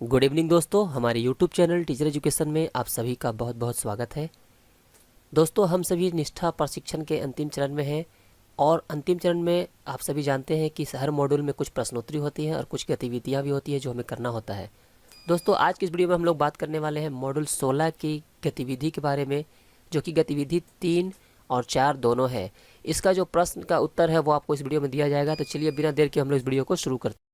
Good evening दोस्तों, हमारे YouTube channel teacher education में आप सभी का बहुत बहुत स्वागत है। दोस्तों, हम सभी निष्ठा प्रशिक्षण के अंतिम चरण में हैं और अंतिम चरण में आप सभी जानते हैं कि हर मॉड्यूल में कुछ प्रश्नोत्तरी होती हैं और कुछ गतिविधियां भी होती हैं जो हमें करना होता है। दोस्तों, आज की इस वीडियो में हम लोग बात करने वाले हैं मॉड्यूल 16 की गतिविधि के बारे में, जो कि गतिविधि 3 और 4 दोनों है। इसका जो प्रश्न का उत्तर है वो आपको इस वीडियो में दिया जाएगा। तो चलिए बिना देर के हम लोग इस वीडियो को शुरू करते हैं।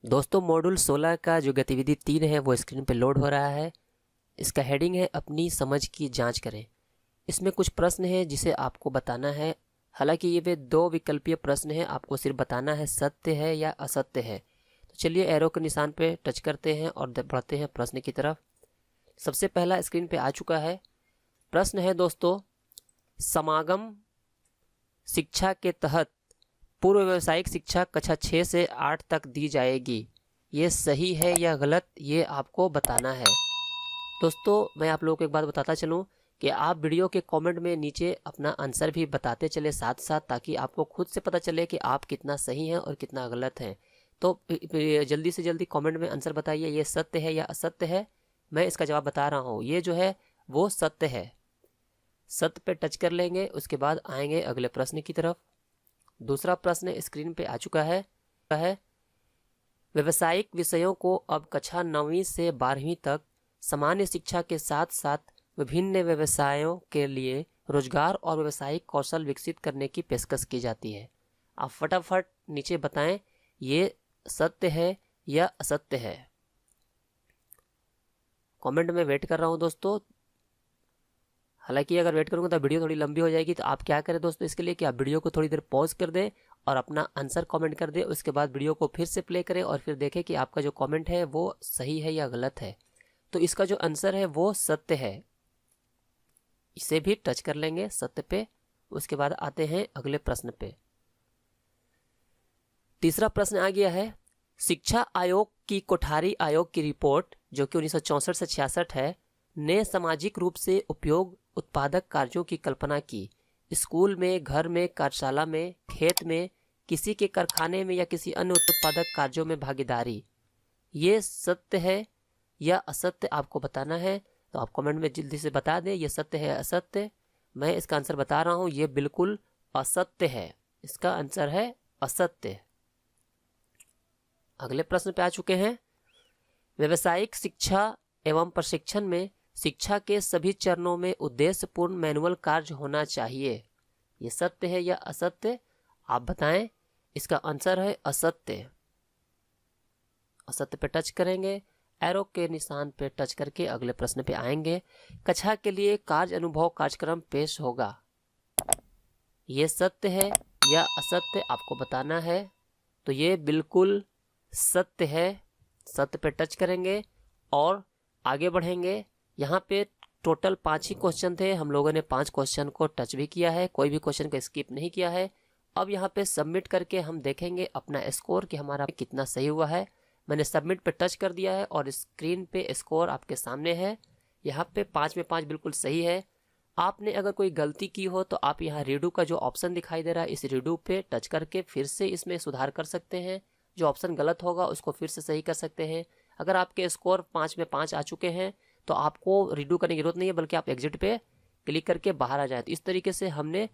दोस्तों, मॉड्यूल 16 का जो गतिविधि 3 है वो स्क्रीन पे लोड हो रहा है। इसका हेडिंग है अपनी समझ की जांच करें। इसमें कुछ प्रश्न है जिसे आपको बताना है। हालांकि ये वे 2 विकल्पीय प्रश्न है, आपको सिर्फ बताना है सत्य है या असत्य है। तो चलिए एरो के निशान पे टच करते हैं और बढ़ते हैं प्रश्न की तरफ। सबसे पहला स्क्रीन पे आ चुका है। प्रश्न है दोस्तों, समागम शिक्षा के तहत पूर्व व्यावसायिक शिक्षा कक्षा 6 से 8 तक दी जाएगी। ये सही है या गलत, ये आपको बताना है। दोस्तों, मैं आप लोगों को एक बात बताता चलूं कि आप वीडियो के कमेंट में नीचे अपना आंसर भी बताते चले साथ साथ, ताकि आपको खुद से पता चले कि आप कितना सही हैं और कितना गलत हैं। तो जल्दी से जल्दी कमेंट में आंसर बताइए, ये सत्य है या असत्य है। मैं इसका जवाब बता रहा हूँ, ये जो है वो सत्य है। सत्य पे टच कर लेंगे, उसके बाद आएंगे अगले प्रश्न की तरफ। दूसरा प्रश्न स्क्रीन पे आ चुका है। व्यावसायिक विषयों को अब कक्षा 9वीं से 12वीं तक सामान्य शिक्षा के साथ साथ विभिन्न व्यवसायों के लिए रोजगार और व्यावसायिक कौशल विकसित करने की पेशकश की जाती है। आप फटाफट नीचे बताएं, ये सत्य है या असत्य है। कमेंट में वेट कर रहा हूं दोस्तों। हालांकि अगर वेट करूंगा तो वीडियो थोड़ी लंबी हो जाएगी, तो आप क्या करें दोस्तों, इसके लिए कि आप वीडियो को थोड़ी देर पॉज कर दें और अपना आंसर कमेंट कर दें। उसके बाद वीडियो को फिर से प्ले करें और फिर देखें कि आपका जो कमेंट है वो सही है या गलत है। तो इसका जो आंसर है वो सत्य है। इसे भी टच कर लेंगे सत्य पे। उसके बाद आते हैं अगले प्रश्न पे। तीसरा प्रश्न आ गया है, शिक्षा आयोग की कोठारी आयोग की रिपोर्ट, जो कि 1964 से 66 है, ने सामाजिक रूप से उपयोग उत्पादक कार्यों की कल्पना की। स्कूल में, घर में, कार्यशाला में, खेत में, किसी के कारखाने में या किसी अन्य उत्पादक कार्यों में भागीदारी। ये सत्य है या असत्य आपको बताना है। तो आप कमेंट में जल्दी से बता दें, ये सत्य है असत्य। मैं इसका आंसर बता रहा हूं, ये बिल्कुल असत्य है। इसका आंसर है असत्य। अगले प्रश्न पे आ चुके हैं। व्यावसायिक शिक्षा एवं प्रशिक्षण में शिक्षा के सभी चरणों में उद्देश्यपूर्ण मैनुअल कार्य होना चाहिए। ये सत्य है या असत्य, आप बताएं। इसका आंसर है असत्य। असत्य पे टच करेंगे, एरो के निशान पे टच करके अगले प्रश्न पे आएंगे। कक्षा के लिए कार्य अनुभव कार्यक्रम पेश होगा। ये सत्य है या असत्य, आपको बताना है। तो ये बिल्कुल सत्य है। सत्य पे टच करेंगे और आगे बढ़ेंगे। यहाँ पे टोटल 5 ही क्वेश्चन थे, हम लोगों ने 5 क्वेश्चन को टच भी किया है, कोई भी क्वेश्चन को स्किप नहीं किया है। अब यहाँ पे सबमिट करके हम देखेंगे अपना स्कोर कि हमारा कितना सही हुआ है। मैंने सबमिट पे टच कर दिया है और स्क्रीन पे स्कोर आपके सामने है। यहाँ पे 5 में 5 बिल्कुल सही है। आपने अगर कोई गलती की हो तो आप यहाँ रीडू का जो ऑप्शन दिखाई दे रहा है, इस रीडू पे टच करके फिर से इसमें सुधार कर सकते हैं। जो ऑप्शन गलत होगा उसको फिर से सही कर सकते हैं। अगर आपके स्कोर 5 में 5 आ चुके हैं तो आपको रीडू करने की जरूरत नहीं है, बल्कि आप एग्जिट पे क्लिक करके बाहर आ जाए। तो इस तरीके से हमने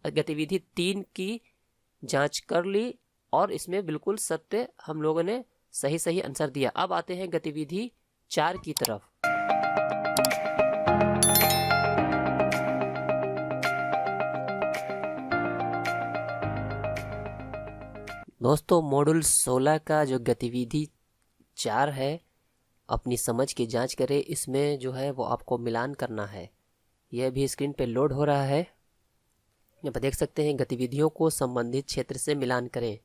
गतिविधि 3 की जांच कर ली और इसमें बिल्कुल सत्य हम लोगों ने सही सही आंसर दिया। अब आते हैं गतिविधि 4 की तरफ। दोस्तों, मॉड्यूल 16 का जो गतिविधि 4 है, अपनी समझ की जांच करें, इसमें जो है वो आपको मिलान करना है। यह भी स्क्रीन पे लोड हो रहा है। यहाँ पर देख सकते हैं, गतिविधियों को संबंधित क्षेत्र से मिलान करें।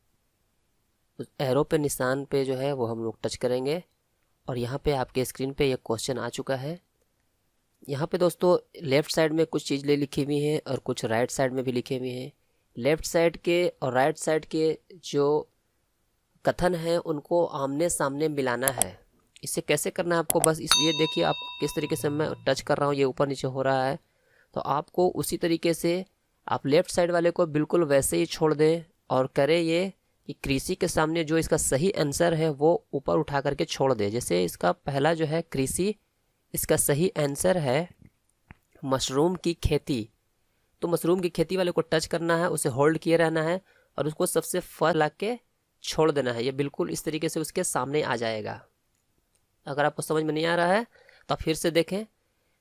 उस एरो पे निशान पे जो है वो हम लोग टच करेंगे और यहाँ पे आपके स्क्रीन पे ये क्वेश्चन आ चुका है। यहाँ पे दोस्तों लेफ्ट साइड में कुछ चीज़ लिखी हुई हैं और कुछ राइट साइड में भी लिखे हुए हैं। लेफ्ट साइड के और राइट साइड के जो कथन हैं उनको आमने सामने मिलाना है। इसे कैसे करना है आपको, बस ये देखिए आप किस तरीके से मैं टच कर रहा हूँ, ये ऊपर नीचे हो रहा है, तो आपको उसी तरीके से आप लेफ्ट साइड वाले को बिल्कुल वैसे ही छोड़ दें और करें ये कि कृषि के सामने जो इसका सही आंसर है वो ऊपर उठा करके छोड़ दे। जैसे इसका पहला जो है कृषि, इसका सही आंसर है मशरूम की खेती। तो मशरूम की खेती वाले को टच करना है, उसे होल्ड किए रहना है और उसको सबसे फर्स्ट ला के छोड़ देना है। ये बिल्कुल इस तरीके से उसके सामने आ जाएगा। अगर आपको समझ में नहीं आ रहा है तो आप फिर से देखें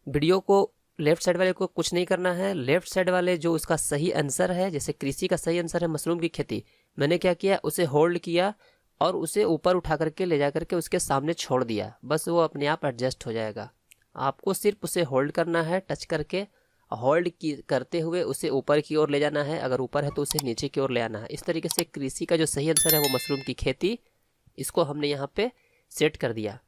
वीडियो को। लेफ्ट साइड वाले को कुछ नहीं करना है, लेफ्ट साइड वाले जो उसका सही आंसर है, जैसे कृषि का सही आंसर है मशरूम की खेती, मैंने क्या किया, उसे होल्ड किया और उसे ऊपर उठा करके ले जा करके उसके सामने छोड़ दिया। बस वो अपने आप एडजस्ट हो जाएगा। आपको सिर्फ उसे होल्ड करना है, टच करके होल्ड करते हुए उसे ऊपर की ओर ले जाना है, अगर ऊपर है तो उसे नीचे की ओर ले आना है। इस तरीके से कृषि का जो सही आंसर है वो मशरूम की खेती, इसको हमने यहाँ पे सेट कर दिया।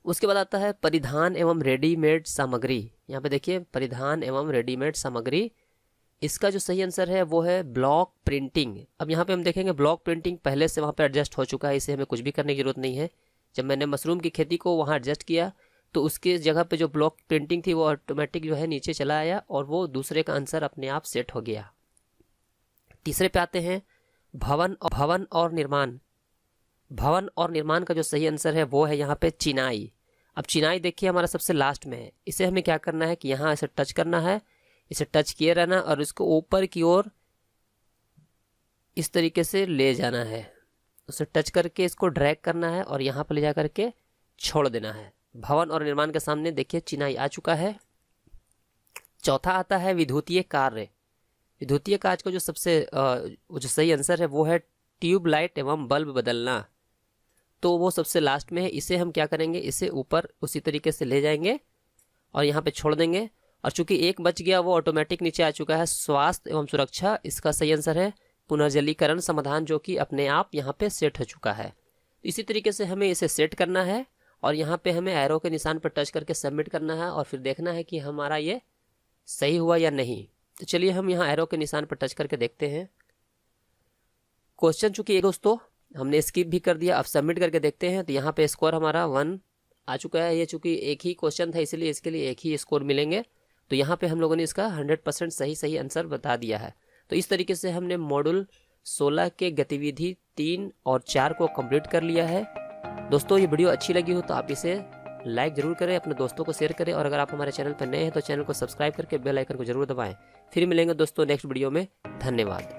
उसके बाद आता है परिधान एवं रेडीमेड सामग्री। यहाँ पे देखिए परिधान एवं रेडीमेड सामग्री, इसका जो सही आंसर है वो है ब्लॉक प्रिंटिंग। अब यहाँ पे हम देखेंगे ब्लॉक प्रिंटिंग पहले से वहाँ पे एडजस्ट हो चुका है, इसे हमें कुछ भी करने की जरूरत नहीं है। जब मैंने मशरूम की खेती को वहाँ एडजस्ट किया तो उसके जगह पे जो ब्लॉक प्रिंटिंग थी वो ऑटोमेटिक जो है नीचे चला आया और वो दूसरे का आंसर अपने आप सेट हो गया। तीसरे पे आते हैं भवन और निर्माण। भवन और निर्माण का जो सही आंसर है वो है यहाँ पे चिनाई। अब चिनाई देखिए हमारा सबसे लास्ट में है, इसे हमें क्या करना है कि यहाँ इसे टच करना है, इसे टच किए रहना और इसको ऊपर की ओर इस तरीके से ले जाना है, उसे टच करके इसको ड्रैग करना है और यहाँ पर ले जा करके छोड़ देना है। भवन और निर्माण के सामने देखिए चिनाई आ चुका है। चौथा आता है विद्युतीय कार्य। विद्युतीय कार्य का जो सबसे जो सही आंसर है वो है ट्यूबलाइट एवं बल्ब बदलना, तो वो सबसे लास्ट में है। इसे हम क्या करेंगे, इसे ऊपर उसी तरीके से ले जाएंगे और यहाँ पे छोड़ देंगे और चूंकि एक बच गया वो ऑटोमेटिक नीचे आ चुका है। स्वास्थ्य एवं सुरक्षा, इसका सही आंसर है पुनर्जलीकरण समाधान, जो कि अपने आप यहाँ पे सेट हो चुका है। इसी तरीके से हमें इसे सेट करना है और यहाँ पे हमें एरो के निशान पर टच करके सबमिट करना है और फिर देखना है कि हमारा ये सही हुआ या नहीं। तो चलिए हम यहाँ एरो के निशान पर टच करके देखते हैं। क्वेश्चन चूंकि दोस्तों हमने स्किप भी कर दिया, अब सबमिट करके देखते हैं। तो यहाँ पे स्कोर हमारा 1 आ चुका है। ये चूंकि एक ही क्वेश्चन था इसलिए इसके लिए एक ही स्कोर मिलेंगे। तो यहाँ पे हम लोगों ने इसका 100% सही आंसर बता दिया है। तो इस तरीके से हमने मॉड्यूल 16 के गतिविधि 3 और 4 को कंप्लीट कर लिया है। दोस्तों ये वीडियो अच्छी लगी हो तो आप इसे लाइक जरूर करें, अपने दोस्तों को शेयर करें और अगर आप हमारे चैनल पर नए हैं तो चैनल को सब्सक्राइब करके बेल आइकन को जरूर दबाएं। फिर मिलेंगे दोस्तों नेक्स्ट वीडियो में। धन्यवाद।